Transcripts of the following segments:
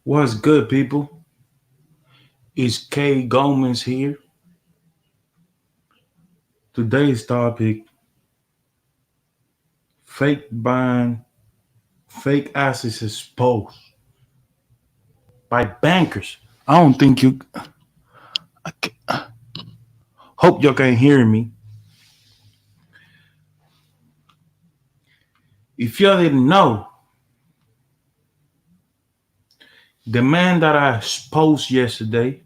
What's good, people? It's K Gomez here. Today's topic: fake buying, fake assets exposed by bankers. I don't think you. Hope you can hear me. If you didn't know, the man that I exposed yesterday,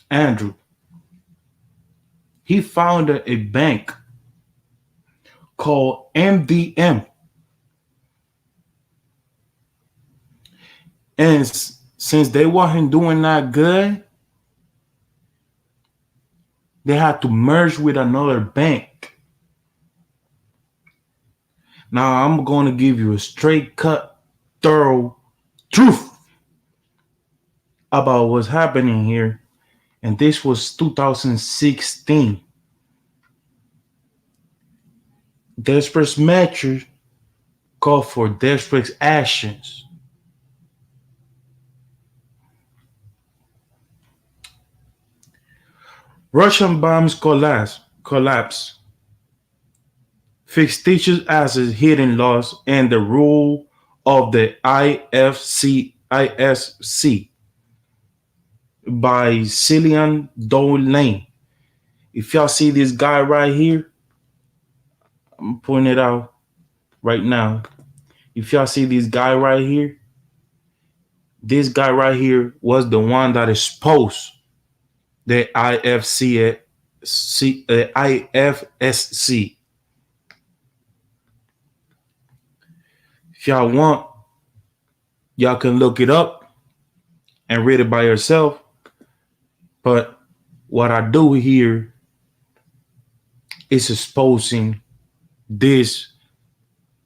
Andrew, he founded a bank called MDM, and since they wasn't doing that good, they had to merge with another bank. Now I'm going to give you a straight cut, thorough truth about what's happening here. And this was 2016. Desperate measures call for desperate actions. Russian bombs collapse. Fictitious assets, hidden loss, and the rule of the IFC by Cillian Dolan. If y'all see this guy right here, I'm pointing it out right now. If y'all see this guy right here, this guy right here was the one that exposed the IFSC. If y'all want, y'all can look it up and read it by yourself. But what I do here is exposing these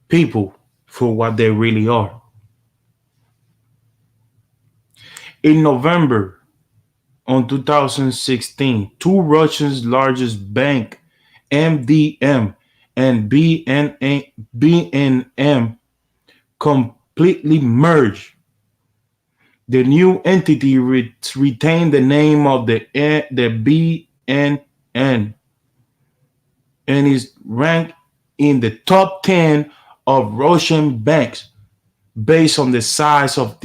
people for what they really are. In November on 2016, two Russia's largest bank, MDM and BNM, completely merged. The new entity retained the name of the BNN and is ranked in the top 10 of Russian banks based on the size of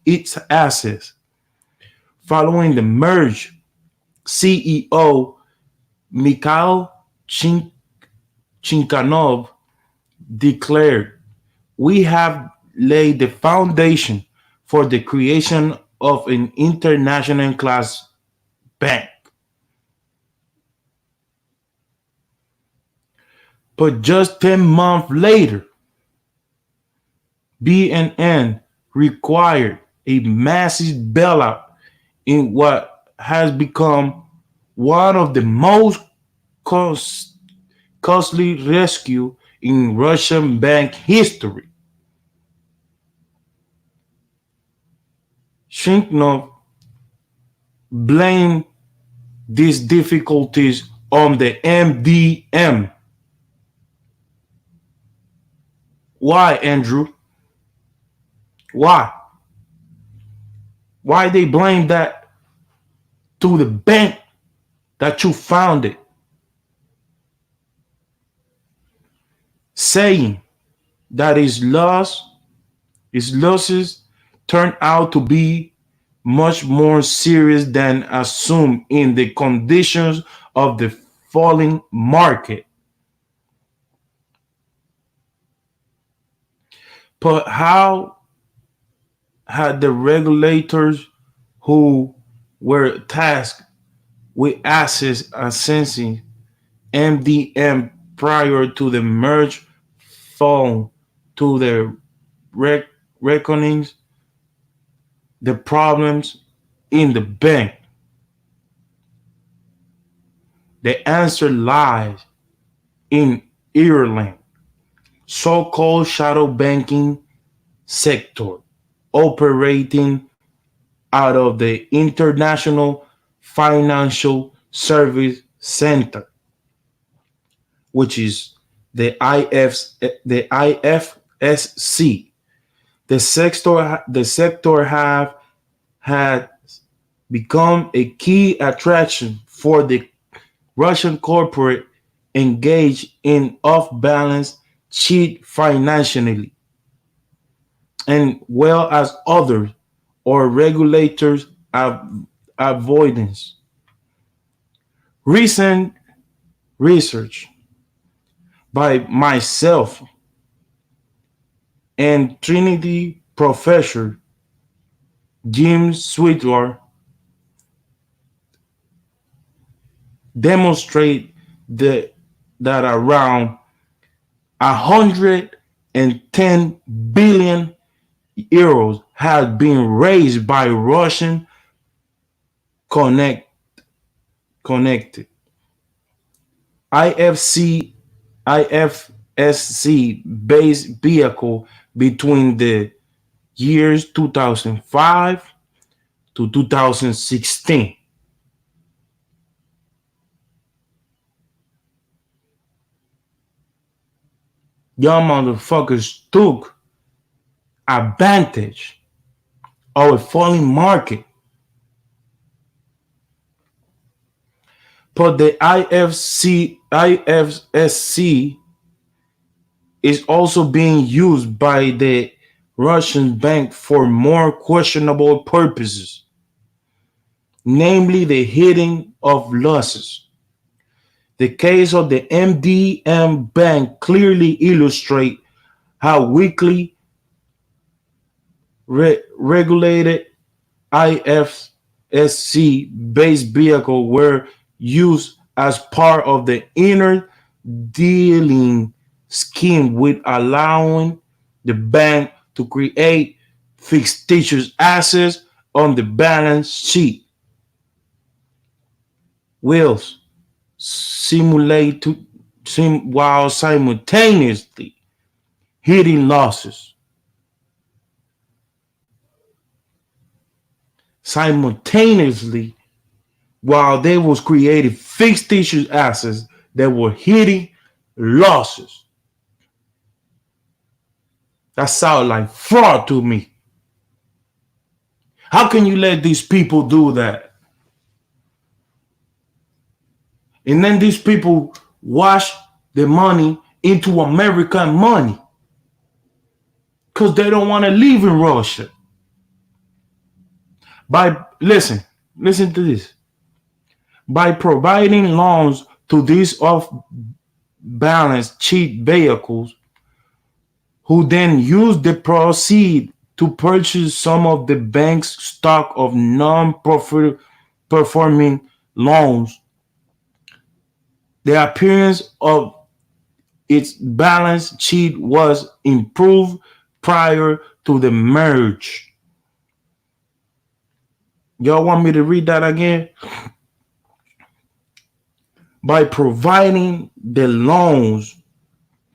its assets. Following the merge, CEO Mikhail Chinkanov declared, "We have laid the foundation for the creation of an international class bank." But just 10 months later, BNN required a massive bailout in what has become one of the most costly rescue in Russian bank history. Shinknov blamed these difficulties on the MDM. Why, Andrew? Why? Why they blame that to the bank that you founded? Saying that his losses turned out to be much more serious than assumed in the conditions of the falling market. But how had the regulators who were tasked with assets assessing MDM prior to the merge fall to the reckonings the problems in the bank? The answer lies in Ireland, so-called shadow banking sector operating out of the International Financial Service Center, which is the IFSC, The sector have had become a key attraction for the Russian corporate engaged in off-balance sheet financially, and well as others or regulators avoidance. Recent research by myself and Trinity professor Jim Sweetler demonstrate that, that around 110 billion euros has been raised by Russian connect, connected IFC IFSC based vehicle between the years 2005 to 2016. Young motherfuckers took advantage of a falling market. But the IFSC is also being used by the Russian bank for more questionable purposes, namely the hiding of losses. The case of the MDM bank clearly illustrates how weakly regulated IFSC based vehicles were used as part of the inner dealing scheme with allowing the bank to create fictitious assets on the balance sheet wills simulate to while simultaneously hitting losses. Simultaneously, while they was creating fictitious assets that were hitting losses. That sounds like fraud to me. How can you let these people do that? And then these people wash the money into American money because they don't want to leave in Russia. By listen to this. By providing loans to these off-balance sheet vehicles, who then use the proceeds to purchase some of the bank's stock of non-performing loans, the appearance of its balance sheet was improved prior to the merge. Y'all want me to read that again? By providing the loans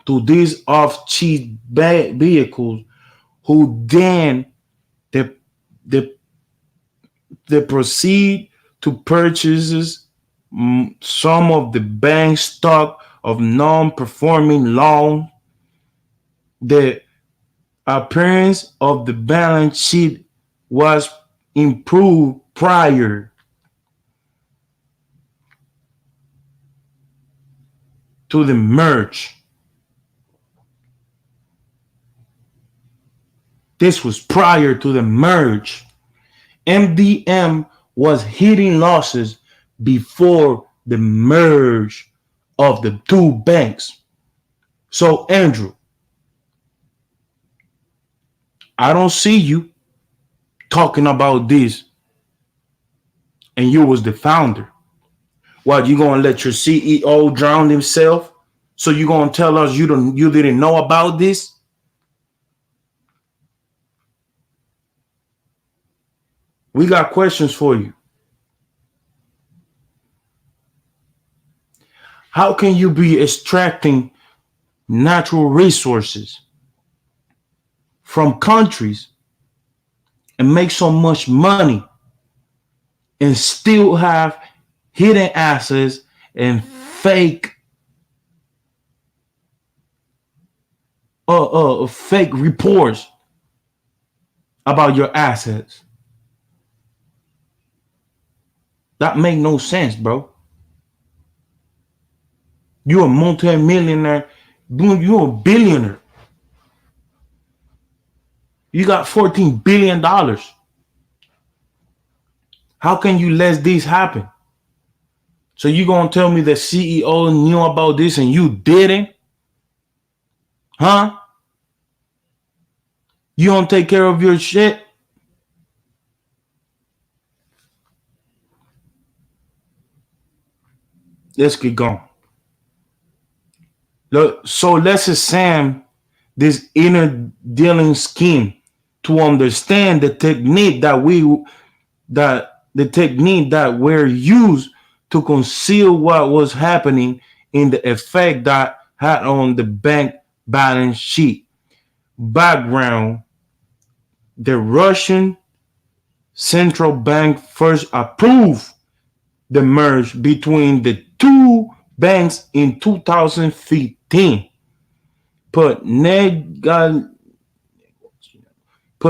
to these off-sheet vehicles, who then the, the, the proceed to purchases some of the bank stock of non-performing loan, the appearance of the balance sheet was improved prior to the merge. This was prior to the merge. MDM was hitting losses before the merge of the two banks. So, Andrew, I don't see you talking about this, and you was the founder. What, you gonna let your CEO drown himself? So you gonna tell us you didn't know about this? We got questions for you. How can you be extracting natural resources from countries and make so much money and still have hidden assets and fake reports about your assets. That make no sense, bro. You're a multi-millionaire. You're a billionaire. You got $14 billion. How can you let this happen? So you gonna tell me the CEO knew about this and you didn't? Huh? You don't take care of your shit? Let's get going. Look, so let's examine this inner dealing scheme to understand the technique that were used to conceal what was happening in the effect that had on the bank balance sheet. Background: the Russian central bank first approved the merge between the two banks in 2015, but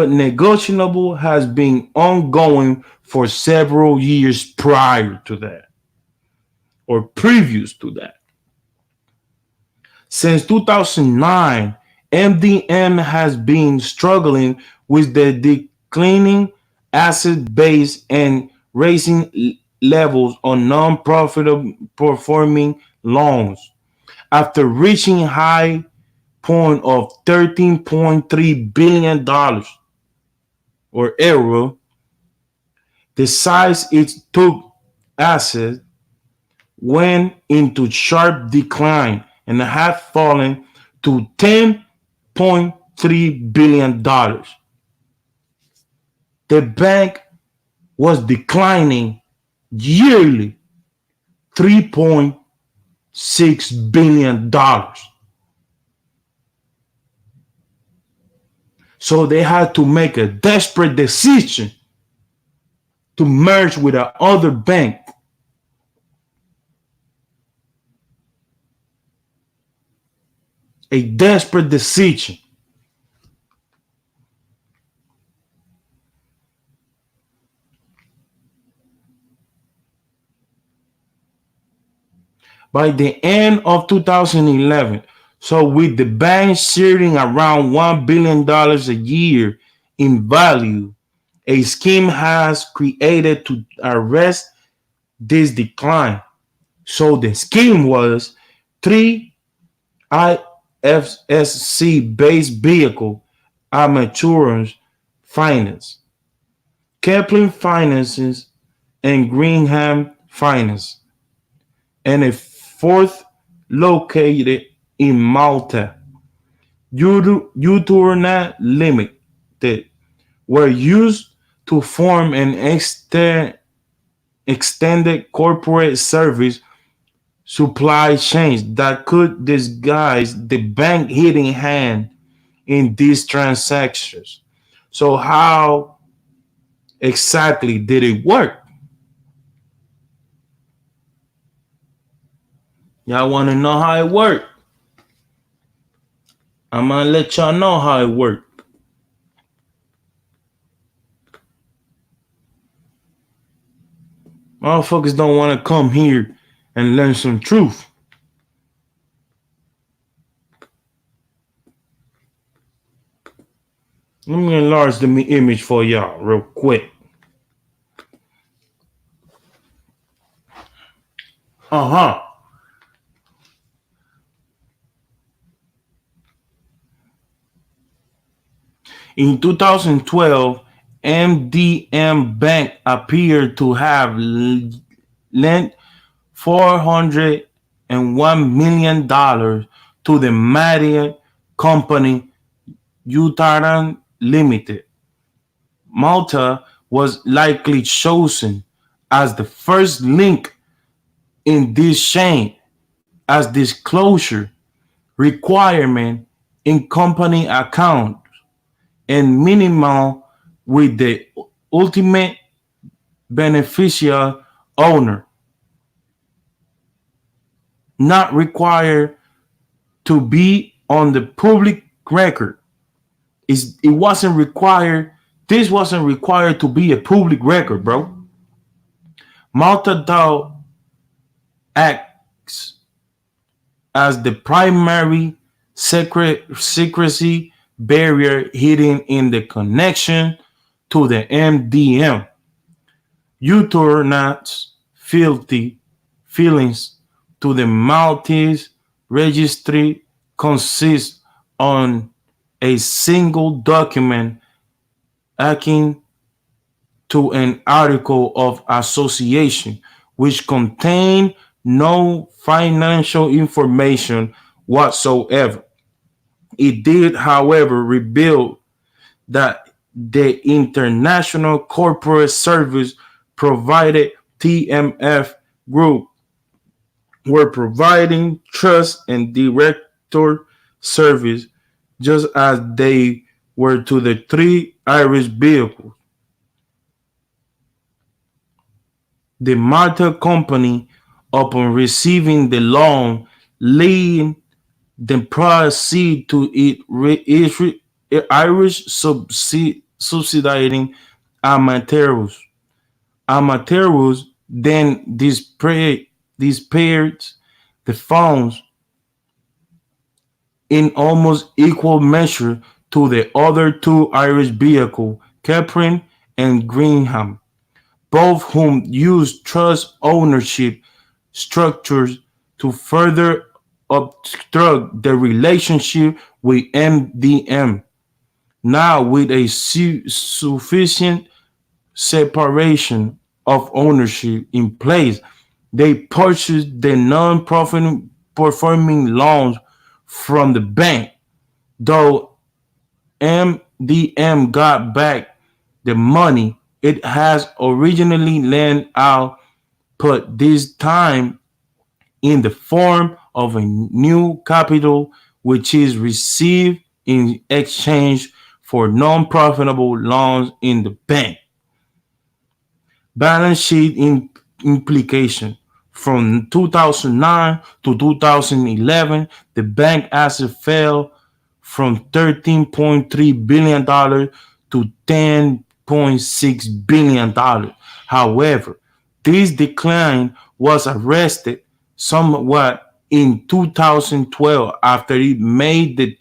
negotiable has been ongoing for several years prior to that or previous to that. Since 2009, MDM has been struggling with the declining asset base and raising levels on non-profitable performing loans. After reaching high point of $13.3 billion or euro, the size it took assets went into sharp decline and have fallen to $10.3 billion. The bank was declining yearly $3.6 billion. So they had to make a desperate decision to merge with another bank. A desperate decision. By the end of 2011, so with the bank sharing around $1 billion a year in value, a scheme has created to arrest this decline. So the scheme was three IFSC based vehicle: Armaturance Finance, Kepler Finances, and Greenham Finance, and a fourth located in Malta. Uturna Limited were used to form an extended corporate service supply chains that could disguise the bank hidden hand in these transactions. So how exactly did it work? Y'all want to know how it worked? I'm gonna let y'all know how it worked. Motherfuckers don't want to come here and learn some truth. Let me enlarge the image for y'all real quick. Uh-huh. In 2012, MDM Bank appeared to have lent $401 million to the Madian company Utaran Limited. Malta was likely chosen as the first link in this chain, as disclosure requirement in company account and minimal with the ultimate beneficial owner, not required to be on the public record. It wasn't required This wasn't required to be a public record, bro. Malta Dow acts as the primary secrecy barrier hidden in the connection to the MDM. Utornat's filthy feelings to the Maltese registry consists on a single document akin to an article of association which contained no financial information whatsoever. It did, however, reveal that the International Corporate Service provided TMF Group were providing trust and director service just as they were to the three Irish vehicles. The Malta company, upon receiving the loan, lent the proceeds to its Irish subsidiary Amateurus. Amateurus then dispersed the funds in almost equal measure to the other two Irish vehicles, Caprin and Greenham, both whom used trust ownership structures to further obstruct the relationship with MDM. Now, with a sufficient separation of ownership in place, they purchased the non-performing loans from the bank, though MDM got back the money it has originally lent out, but this time in the form of a new capital which is received in exchange for non-profitable loans in the bank. Balance sheet implication. From 2009 to 2011, the bank asset fell from $13.3 billion to $10.6 billion. However, this decline was arrested somewhat in 2012 after it made the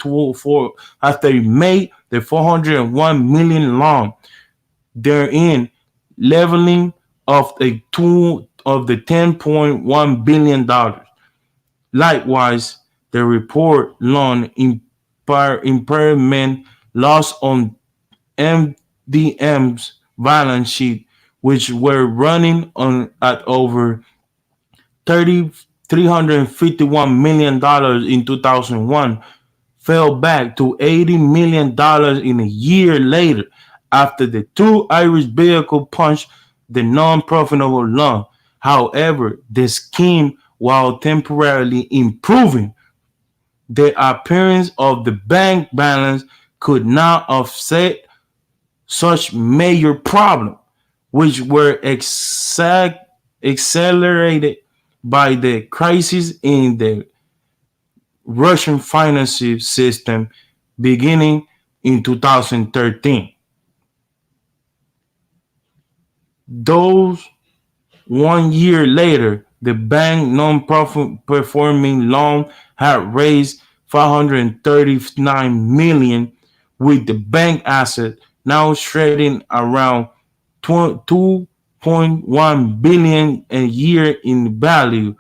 401 million loan, therein leveling of the $10.1 billion. Likewise, the report loan impairment loss on MDM's balance sheet, which were running on at over 351 million dollars in 2001, fell back to $80 million in a year later after the two Irish vehicles punched the non-profitable loan. However, the scheme, while temporarily improving the appearance of the bank balance, could not offset such major problems, which were accelerated by the crisis in the Russian financial system beginning in 2013. Those 1 year later, the bank non-performing loan had raised 539 million, with the bank asset now trading around 2.1 billion a year in value,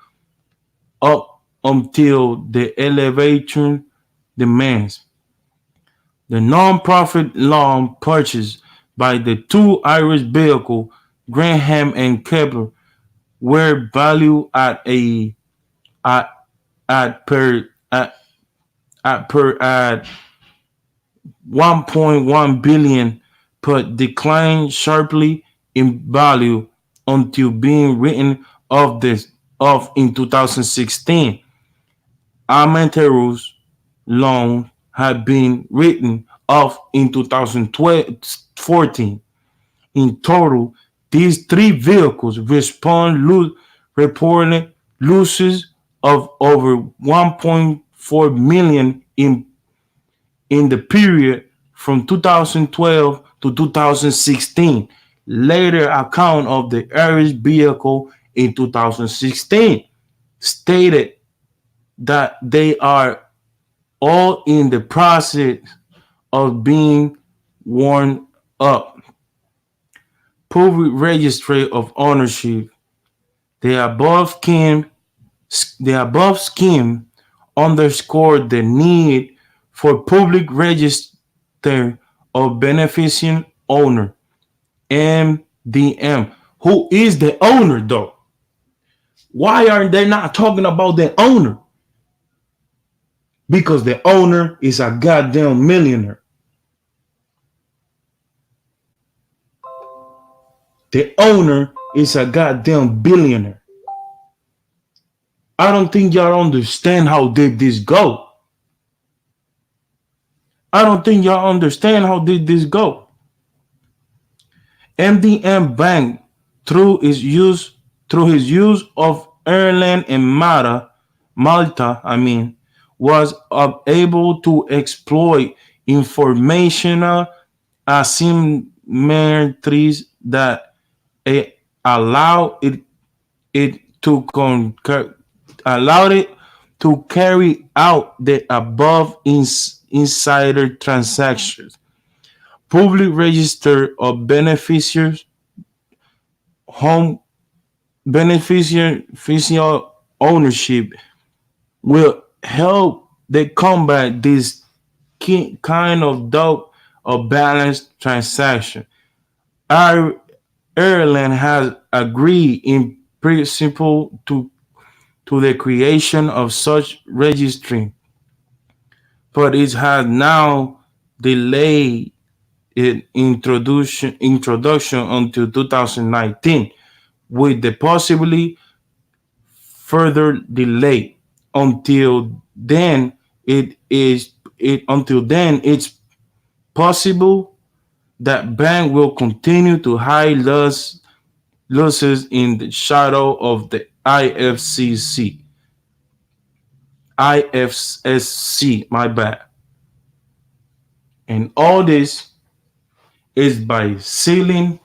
up until the elevation demands. The non-profit loan purchased by the two Irish vehicles, Graham and Kepler, were valued at at per at 1.1 billion, but declined sharply in value until being written off in 2016. Armentero's loan had been written off in 2014. In total, these three vehicles reported losses of over 1.4 million in the period from 2012 to 2016. Later account of the Aries vehicle in 2016 stated that they are all in the process of being worn up. Public registry of ownership. The above scheme, underscored the need for public register of beneficent owner (MDM). Who is the owner though? Why are they not talking about the owner? Because the owner is a goddamn millionaire. The owner is a goddamn billionaire. I don't think y'all understand how did this go. I don't think y'all understand how did this go. MDM Bank, through his use of Ireland and Malta, was able to exploit informational asymmetries that allow allowed it to carry out the above insider transactions. Public register of beneficiaries, home beneficial ownership will help they combat this kind of doubt or balanced transaction. Ireland has agreed in principle to the creation of such registry, but it has now delayed its introduction until 2019, with the possibility further delay. Until then, it's possible that bank will continue to hide losses in the shadow of the IFSC, my bad. And all this is by Celine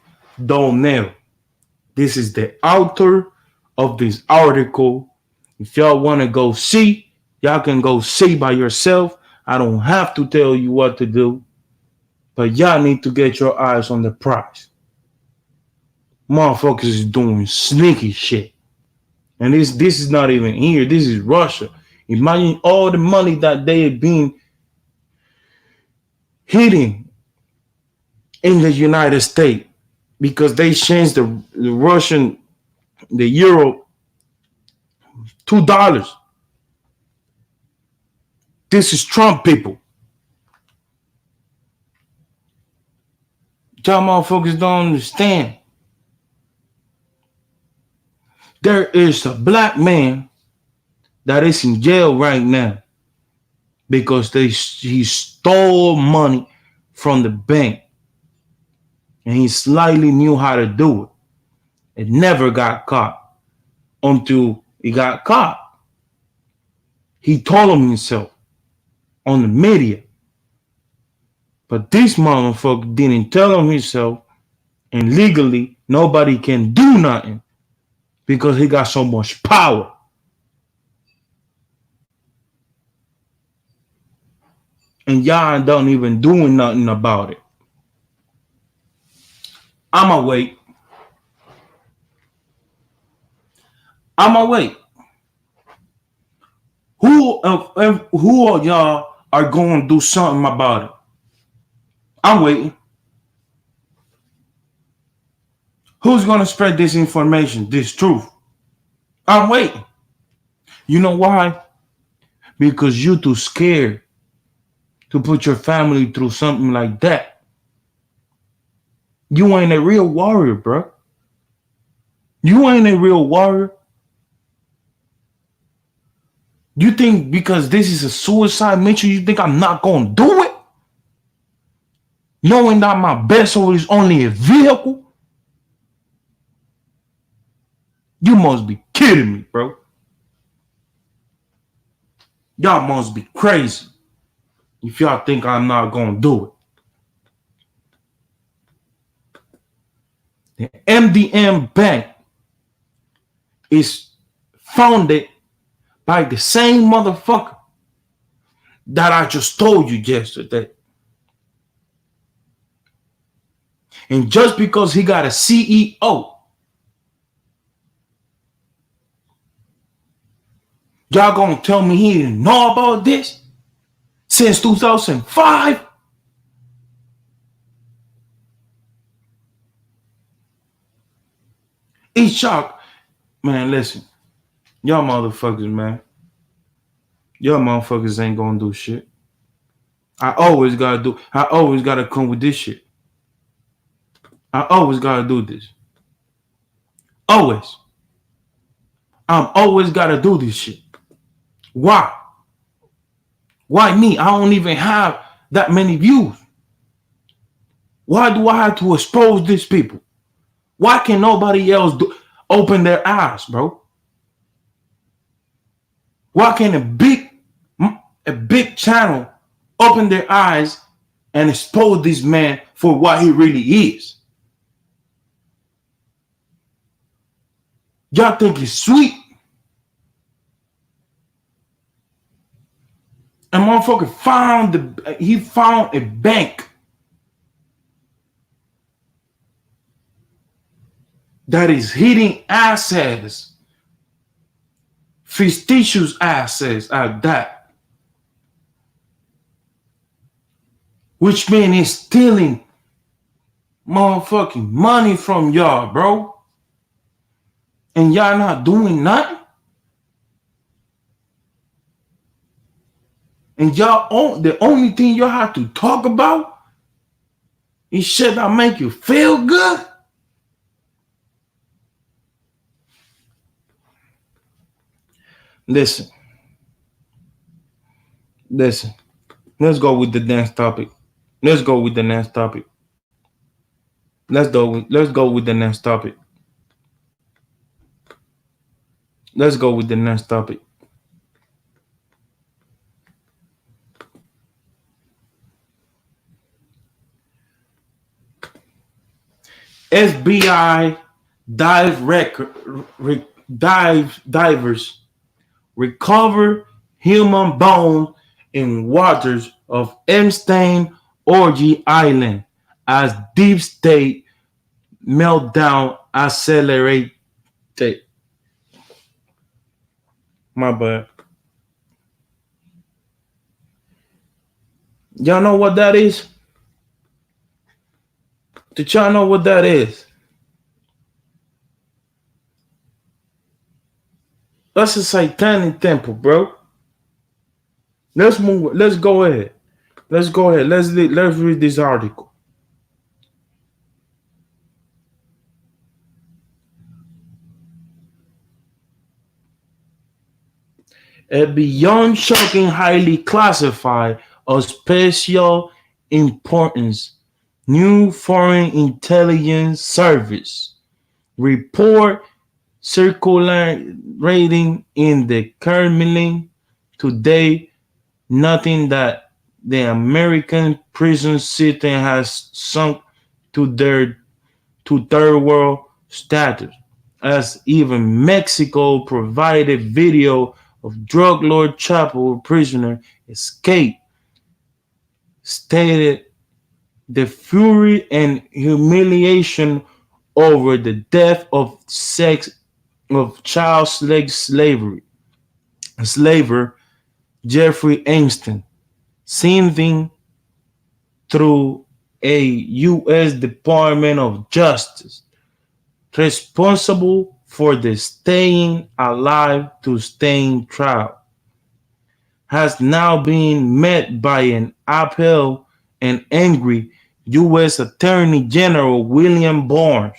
Donnell. This is the author of this article. If y'all want to go see, y'all can go see by yourself. I don't have to tell you what to do, but y'all need to get your eyes on the prize. Motherfuckers is doing sneaky shit. And this is not even here. This is Russia. Imagine all the money that they have been hitting in the United States because they changed the euro, $2. This is Trump people. Y'all motherfuckers don't understand. There is a black man that is in jail right now because he stole money from the bank and he slightly knew how to do it. It never got caught until he got caught. He told him himself on the media. But this motherfucker didn't tell him himself, and legally nobody can do nothing because he got so much power. And y'all don't even doing nothing about it. I'ma wait. Who of y'all are going to do something about it? I'm waiting. Who's going to spread this information, this truth? I'm waiting. You know why? Because you too scared to put your family through something like that. You ain't a real warrior, bro. You ain't a real warrior. You think because this is a suicide mission, you think I'm not going to do it? Knowing that my vessel is only a vehicle? You must be kidding me, bro. Y'all must be crazy if y'all think I'm not going to do it. The MDM Bank is founded by the same motherfucker that I just told you yesterday. And just because he got a CEO, y'all gonna tell me he didn't know about this since 2005? It's shock. Man, listen. Y'all motherfuckers, man. Y'all motherfuckers ain't gonna do shit. I always gotta come with this shit. I always gotta do this. Always. I'm always gotta do this shit. Why? Why me? I don't even have that many views. Why do I have to expose these people? Why can nobody else open their eyes, bro? Why can a big channel open their eyes and expose this man for what he really is? Y'all think it's sweet? And motherfucker found a bank that is hiding assets, fictitious assets at that, which means he's stealing motherfucking money from y'all, bro. And y'all not doing nothing. And the only thing y'all have to talk about is shit that make you feel good. Listen. Let's go with the next topic. Let's go with the next topic. Let's go with the next topic. Let's go with the next topic. FBI divers recover human bone in waters of Epstein orgy island as deep state meltdown accelerated. My bad. Y'all know what that is? Did y'all know what that is? That's a satanic temple, bro. Let's move. Let's go ahead. Let's read this article. A beyond shocking, highly classified of special importance new foreign intelligence service report circulating in the Kremlin today, noting that the American prison system has sunk to third world status, as even Mexico provided video of drug lord Chapo prisoner escape, stated the fury and humiliation over the death of child slaver Jeffrey Epstein, seen through a U.S. Department of Justice responsible for the staying alive to staying trial, has now been met by an appalled and angry U.S. Attorney General William Barr,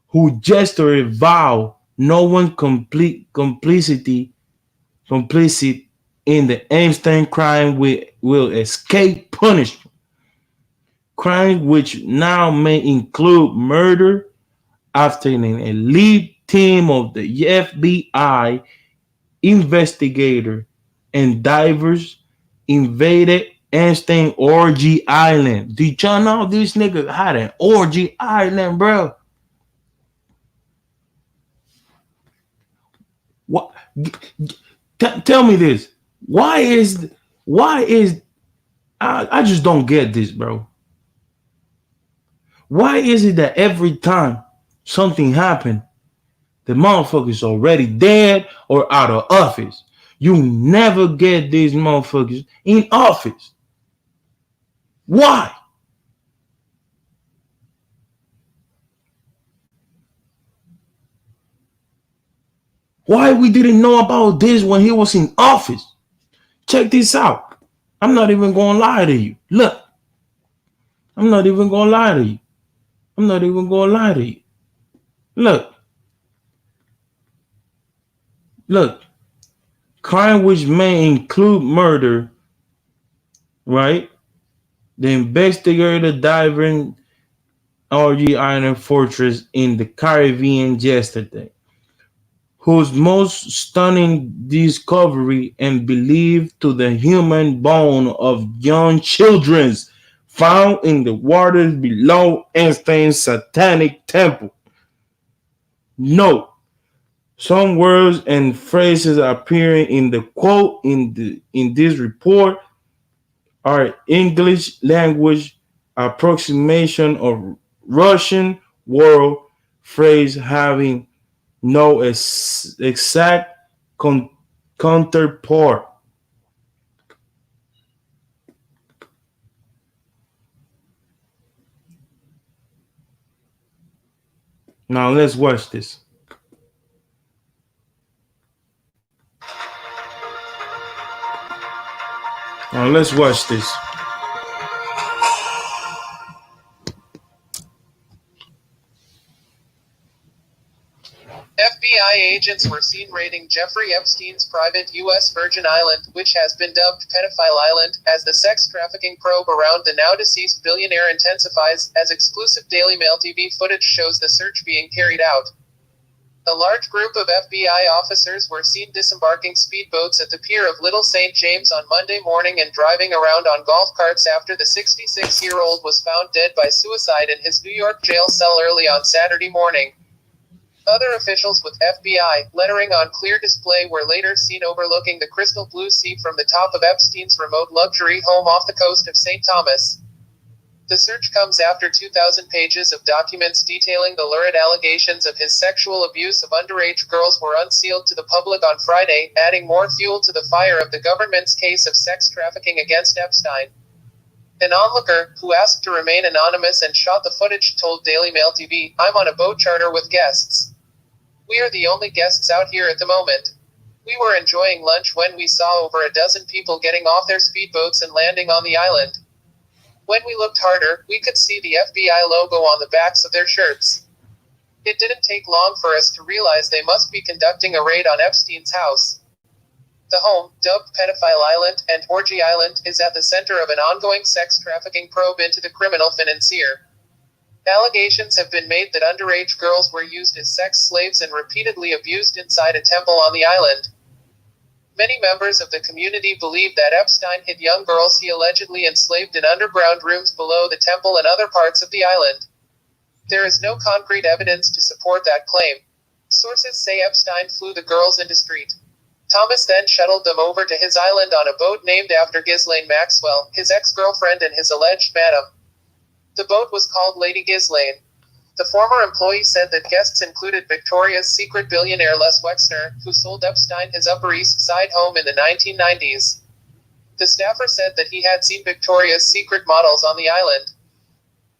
who yesterday vowed no one complicit in the Epstein crime will escape punishment. Crimes which now may include murder after an elite team of the FBI investigator and divers invaded Epstein orgy island. Did y'all know this nigga had an orgy island, bro? What? Tell me this. Why is I just don't get this, bro. Why is it that every time something happened, the motherfucker's already dead or out of office? You never get these motherfuckers in office. Why? Why we didn't know about this when he was in office? Check this out. I'm not even gonna lie to you. Look, I'm not even gonna lie to you. I'm not even gonna lie to you. Look, look. Crime which may include murder, right? The investigator diving orgy island fortress in the Caribbean yesterday, whose most stunning discovery and believed to the human bone of young children found in the waters below Einstein's satanic temple. Note, some words and phrases appearing in the quote in this report are English language approximation of Russian word phrase having no exact con- counterpart. Now let's watch this. Now let's watch this. FBI agents were seen raiding Jeffrey Epstein's private U.S. Virgin Island, which has been dubbed Pedophile Island, as the sex trafficking probe around the now-deceased billionaire intensifies, as exclusive Daily Mail TV footage shows the search being carried out. A large group of FBI officers were seen disembarking speedboats at the pier of Little St. James on Monday morning and driving around on golf carts after the 66-year-old was found dead by suicide in his New York jail cell early on Saturday morning. Other officials with FBI lettering on clear display were later seen overlooking the crystal blue sea from the top of Epstein's remote luxury home off the coast of St. Thomas. The search comes after 2,000 pages of documents detailing the lurid allegations of his sexual abuse of underage girls were unsealed to the public on Friday, adding more fuel to the fire of the government's case of sex trafficking against Epstein. An onlooker, who asked to remain anonymous and shot the footage, told Daily Mail TV, "I'm on a boat charter with guests. We are the only guests out here at the moment. We were enjoying lunch when we saw over a dozen people getting off their speedboats and landing on the island. When we looked harder, we could see the FBI logo on the backs of their shirts. It didn't take long for us to realize they must be conducting a raid on Epstein's house." The home, dubbed Pedophile Island and Orgy Island, is at the center of an ongoing sex trafficking probe into the criminal financier. Allegations have been made that underage girls were used as sex slaves and repeatedly abused inside a temple on the island. Many members of the community believe that Epstein hid young girls he allegedly enslaved in underground rooms below the temple and other parts of the island. There is no concrete evidence to support that claim. Sources say Epstein flew the girls into St. Thomas, then shuttled them over to his island on a boat named after Ghislaine Maxwell, his ex-girlfriend and his alleged madam. The boat was called Lady Ghislaine. The former employee said that guests included Victoria's Secret billionaire Les Wexner, who sold Epstein his Upper East Side home in the 1990s. The staffer said that he had seen Victoria's Secret models on the island.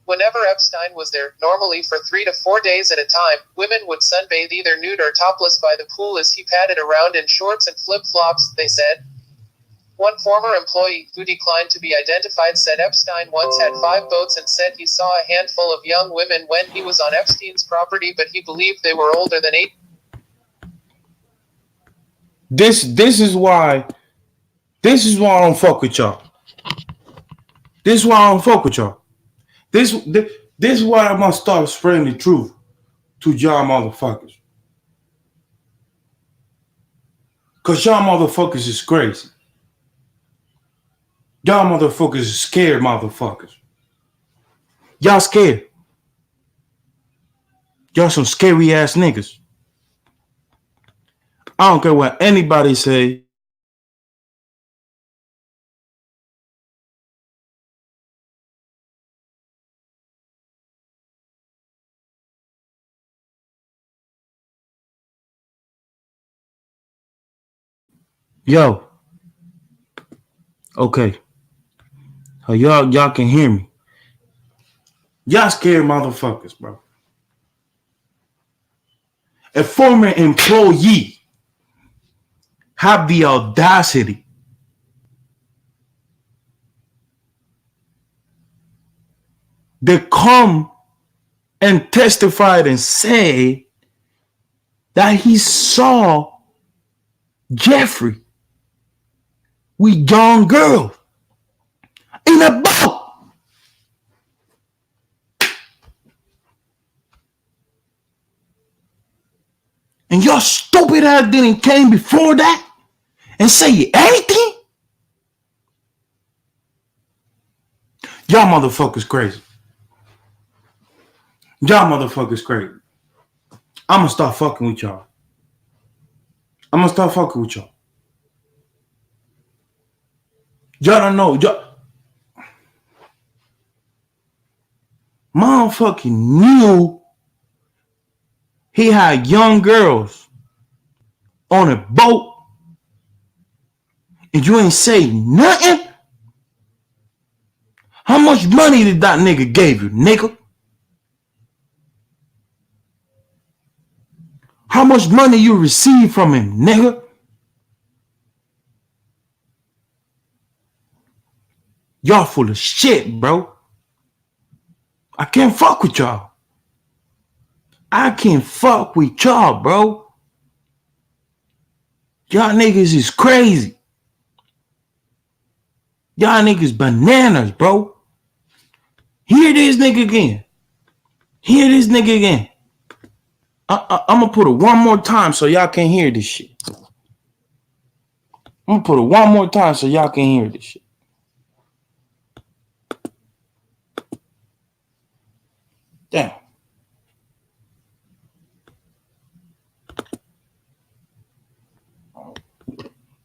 Whenever Epstein was there, normally for 3 to 4 days at a time, women would sunbathe either nude or topless by the pool as he padded around in shorts and flip-flops, they said. One former employee, who declined to be identified, said Epstein once had 5 boats and said he saw a handful of young women when he was on Epstein's property, but he believed they were older than 8. This is why I don't fuck with y'all. This is why I don't fuck with y'all. This is why I must start spreading the truth to y'all motherfuckers. Cause y'all motherfuckers is crazy. Y'all motherfuckers is scared motherfuckers. Y'all scared. Y'all some scary ass niggas. I don't care what anybody say. Yo, okay. Y'all can hear me. Y'all scared motherfuckers, bro. A former employee have the audacity to come and testify and say that he saw Jeffrey with young girls in a boat. And your stupid ass didn't came before that and say anything? Y'all motherfuckers crazy. Y'all motherfuckers crazy. I'ma start fucking with y'all. I'ma start fucking with y'all. Y'all don't know. Y'all motherfucking knew he had young girls on a boat and you ain't say nothing? How much money did that nigga gave you, nigga? How much money you received from him, nigga? Y'all full of shit, bro. I can't fuck with y'all. I can't fuck with y'all, bro. Y'all niggas is crazy. Y'all niggas bananas, bro. Hear this nigga again. Hear this nigga again. I'm gonna put it one more time so y'all can hear this shit. I'm gonna put it one more time so y'all can hear this shit. Damn.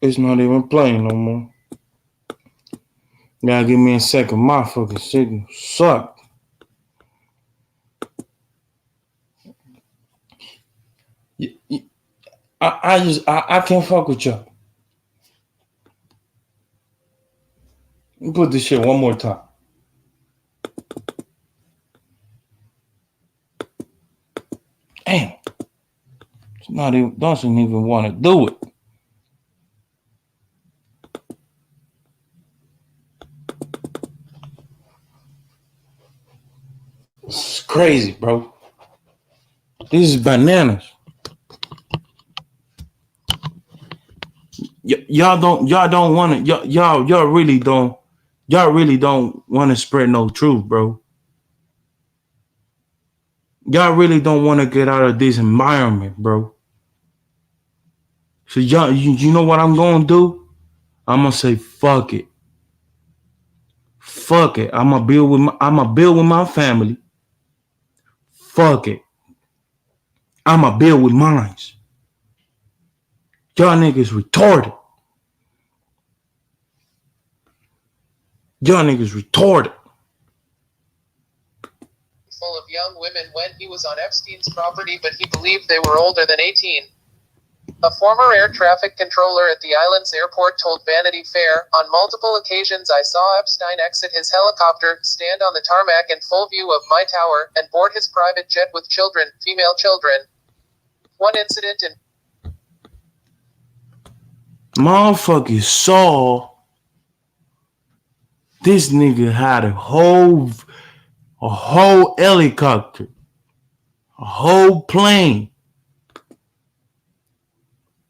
It's not even playing no more. Y'all give me a second. My fucking signal suck. I can't fuck with y'all. Put this shit one more time. Damn. It's not even, doesn't even want to do it. It's crazy, bro. This is bananas. Y'all don't want to y'all really don't want to spread no truth, bro. Y'all really don't want to get out of this environment, bro. So y'all, you know what I'm gonna do? I'm gonna say fuck it. Fuck it. I'm gonna build with my family. Fuck it. I'm gonna build with mine. Y'all niggas retarded. Y'all niggas retarded. Full of young women when he was on Epstein's property, but he believed they were older than 18. A former air traffic controller at the island's airport told Vanity Fair, "On multiple occasions I saw Epstein exit his helicopter, stand on the tarmac in full view of my tower, and board his private jet with children, female children. One incident in Motherfuckers saw this nigga had a whole helicopter, a whole plane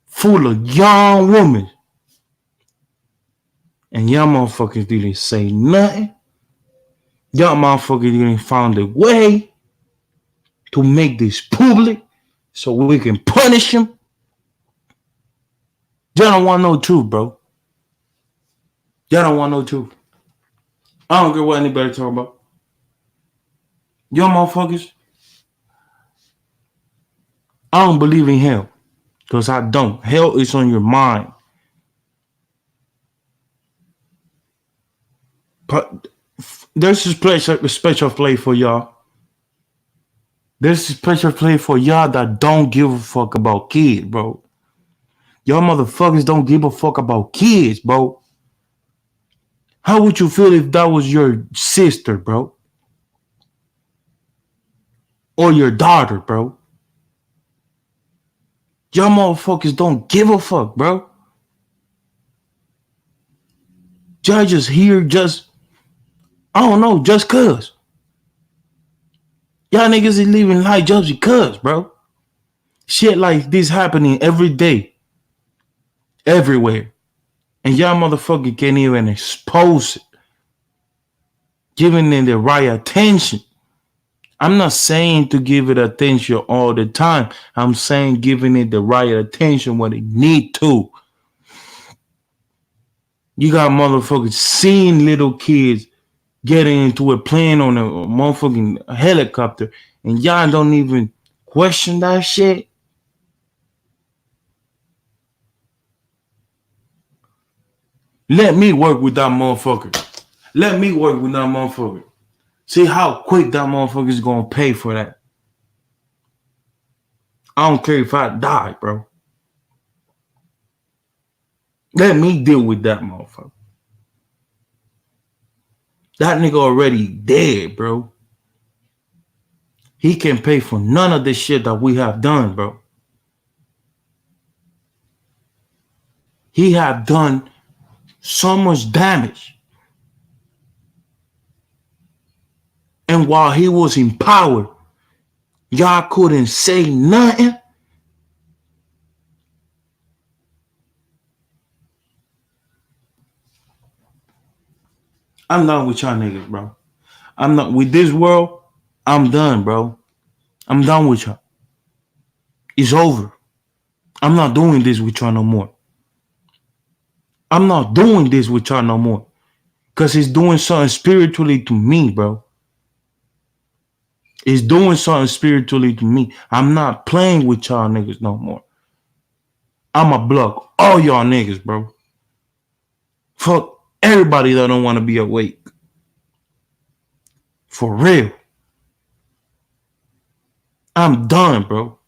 full of young women. And y'all motherfuckers didn't say nothing. Y'all motherfuckers didn't find a way to make this public so we can punish him. Y'all don't want no truth, bro. Y'all don't want no truth. I don't care what anybody talking about. Y'all motherfuckers, I don't believe in hell. Because I don't. Hell is on your mind. But there's a special play for y'all. There's a special play for y'all that don't give a fuck about kids, bro. Y'all motherfuckers don't give a fuck about kids, bro. How would you feel if that was your sister, bro? Or your daughter, bro? Y'all motherfuckers don't give a fuck, bro. Y'all just here just, I don't know, just cuz. Y'all niggas is living life just because, bro. Shit like this happening every day, everywhere. And y'all motherfucker can't even expose it, giving it the right attention. I'm not saying to give it attention all the time. I'm saying giving it the right attention when it need to. You got motherfuckers seeing little kids getting into a plane on a motherfucking helicopter, and y'all don't even question that shit. Let me work with that motherfucker. Let me work with that motherfucker. See how quick that motherfucker is gonna pay for that. I don't care if I die, bro. Let me deal with that motherfucker. That nigga already dead, bro. He can pay for none of the shit that we have done, bro. He have done so much damage. And while he was in power, y'all couldn't say nothing. I'm done with y'all niggas, bro. I'm not with this world. I'm done, bro. I'm done with y'all. It's over. I'm not doing this with y'all no more. I'm not doing this with y'all no more. Because it's doing something spiritually to me, bro. It's doing something spiritually to me. I'm not playing with y'all niggas no more. I'ma block all y'all niggas, bro. Fuck everybody that don't want to be awake. For real. I'm done, bro.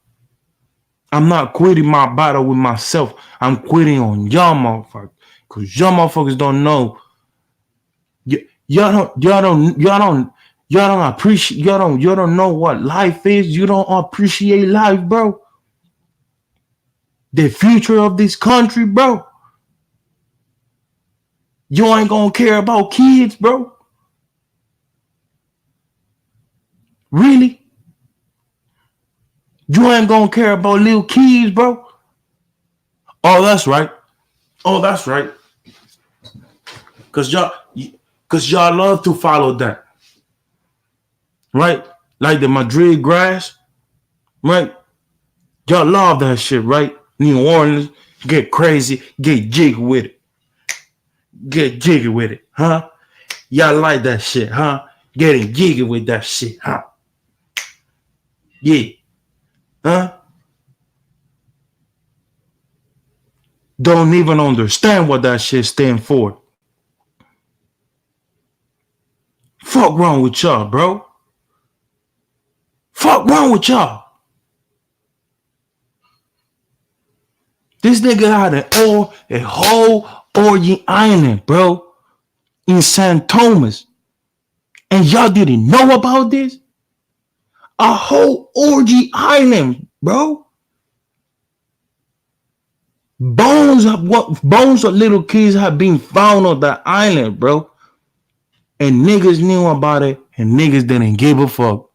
I'm not quitting my battle with myself. I'm quitting on y'all motherfuckers. Cause y'all motherfuckers don't know. Y'all don't appreciate, y'all don't know what life is. You don't appreciate life, bro. The future of this country, bro. You ain't gonna care about kids, bro. Really? You ain't gonna care about little kids, bro. Oh, that's right. Oh, that's right. Cause y'all love to follow that. Right? Like the Madrid grass, right? Y'all love that shit, right? New Orleans, get crazy, get jiggy with it. Get jiggy with it, huh? Y'all like that shit, huh? Getting jiggy with that shit, huh? Yeah, huh? Don't even understand what that shit stand for. Fuck wrong with y'all, bro? Fuck wrong with y'all? This nigga had a whole orgy island, bro, in St. Thomas. And y'all didn't know about this? A whole orgy island, bro. Bones of little kids have been found on that island, bro. And niggas knew about it, and niggas didn't give a fuck.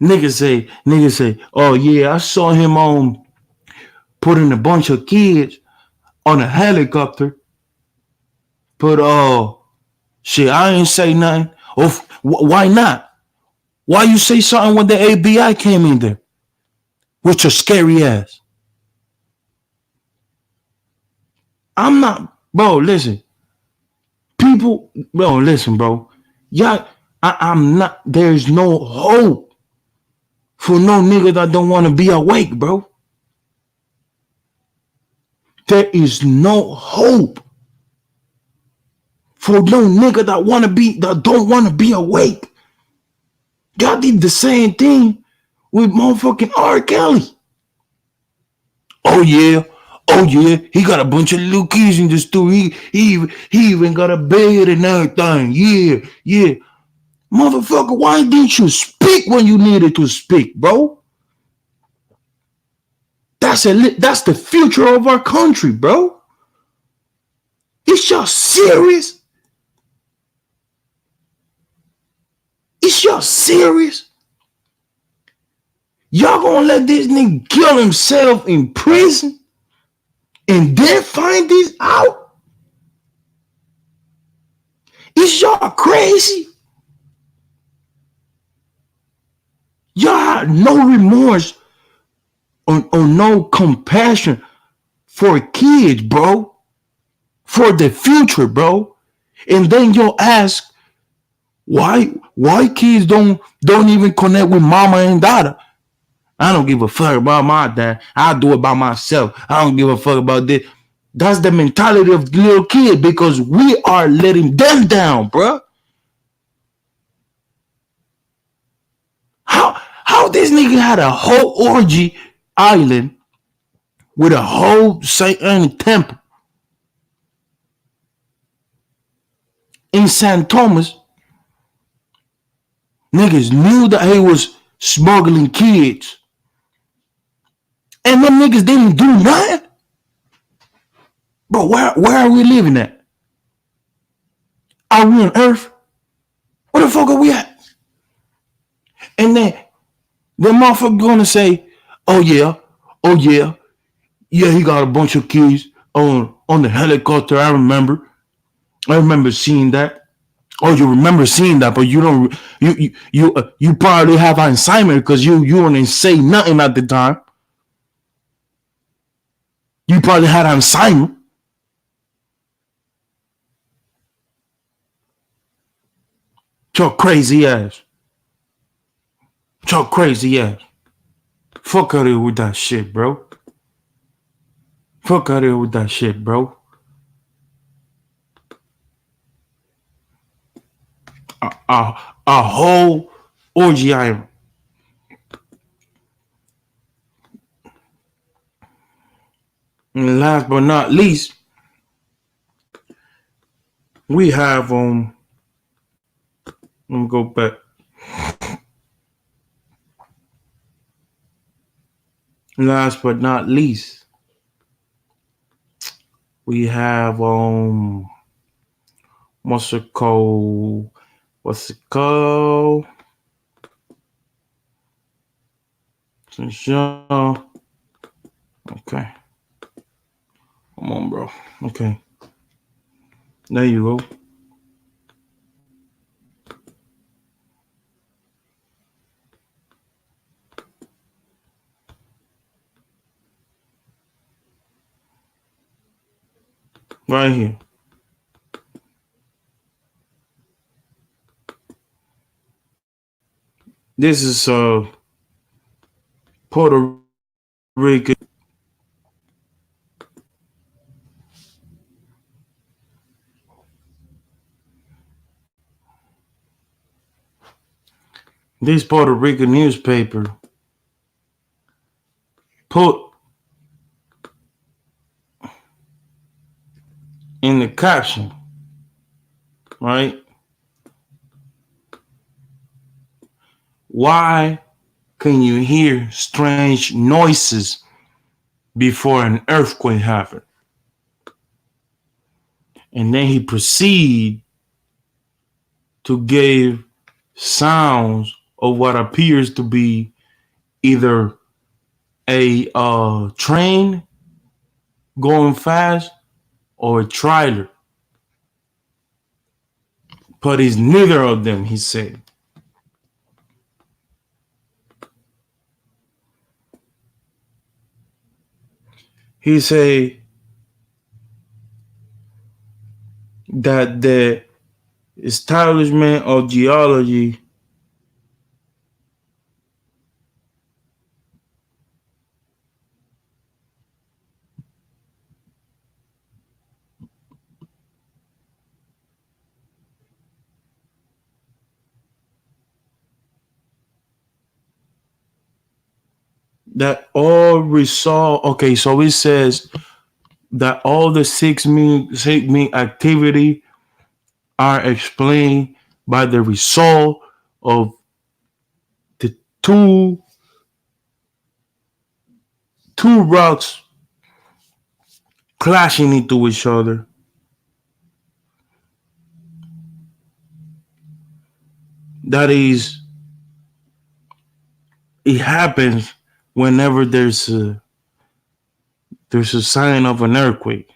Niggas say, oh yeah, I saw him on putting a bunch of kids on a helicopter. But shit, I ain't say nothing. Why not? Why you say something when the ABI came in there with your scary ass? I'm not. Bro, listen. People, bro, listen, bro. Yeah, I'm not. There's no hope for no nigga that don't want to be awake, bro. There is no hope for no nigga that don't want to be awake. Y'all did the same thing with motherfucking R. Kelly. Oh yeah, oh yeah, he got a bunch of little kids in the store. He even got a bed and everything. Yeah, yeah. Motherfucker, why didn't you speak when you needed to speak, bro? That's the future of our country, bro. Is y'all serious? Is y'all serious? Y'all gonna let this nigga kill himself in prison and then find this out? Is y'all crazy? Y'all have no remorse or no compassion for kids, bro. For the future, bro. And then you'll ask why kids don't even connect with mama and dada. I don't give a fuck about my dad. I'll do it by myself. I don't give a fuck about this. That's the mentality of the little kid because we are letting them down, bro. How this nigga had a whole orgy island with a whole satanic temple in San Thomas. Niggas knew that he was smuggling kids. And them niggas didn't do nothing. Bro, where are we living at? Are we on Earth? Where the fuck are we at? And then the motherfucker gonna say, oh yeah, oh yeah, yeah, he got a bunch of kids on the helicopter. I remember seeing that. Oh, you remember seeing that, but you don't. You probably have Alzheimer's because you didn't say nothing at the time. You probably had Alzheimer's. Your crazy ass. Your crazy ass. Fuck out of here with that shit, bro. Fuck out of here with that shit, bro. A whole orgy item. And last but not least, we have let me go back. Last but not least, we have what's it called? What's it called? Okay. Come on, bro. Okay. There you go. Right here. This is Puerto Rican. This Puerto Rican newspaper put in the caption, right? Why can you hear strange noises before an earthquake happened? And then he proceed to give sounds of what appears to be either a train going fast or a trailer. But it's neither of them, he said. He said that the establishment of geology that all result. Okay, so it says that all the six mean activity are explained by the result of the two two rocks clashing into each other. That is, it happens whenever there's a sign of an earthquake.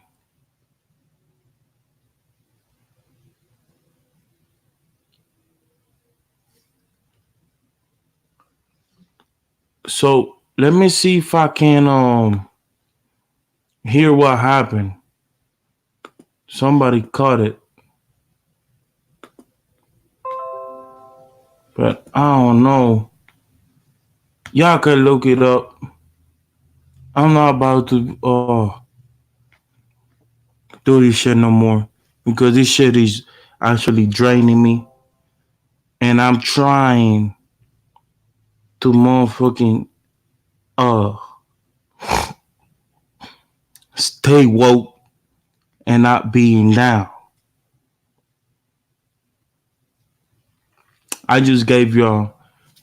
So let me see if I can hear what happened. Somebody caught it, but I don't know. Y'all can look it up. I'm not about to do this shit no more because this shit is actually draining me, and I'm trying to motherfucking uh stay woke and not being down. I just gave y'all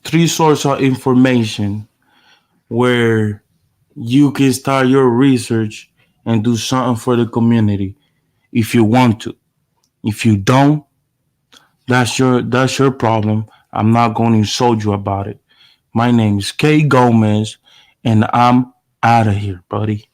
three sources of information where you can start your research and do something for the community if you want to. If you don't, that's your problem. I'm not going to insult you about it. My name is K Gomez, and I'm out of here, buddy.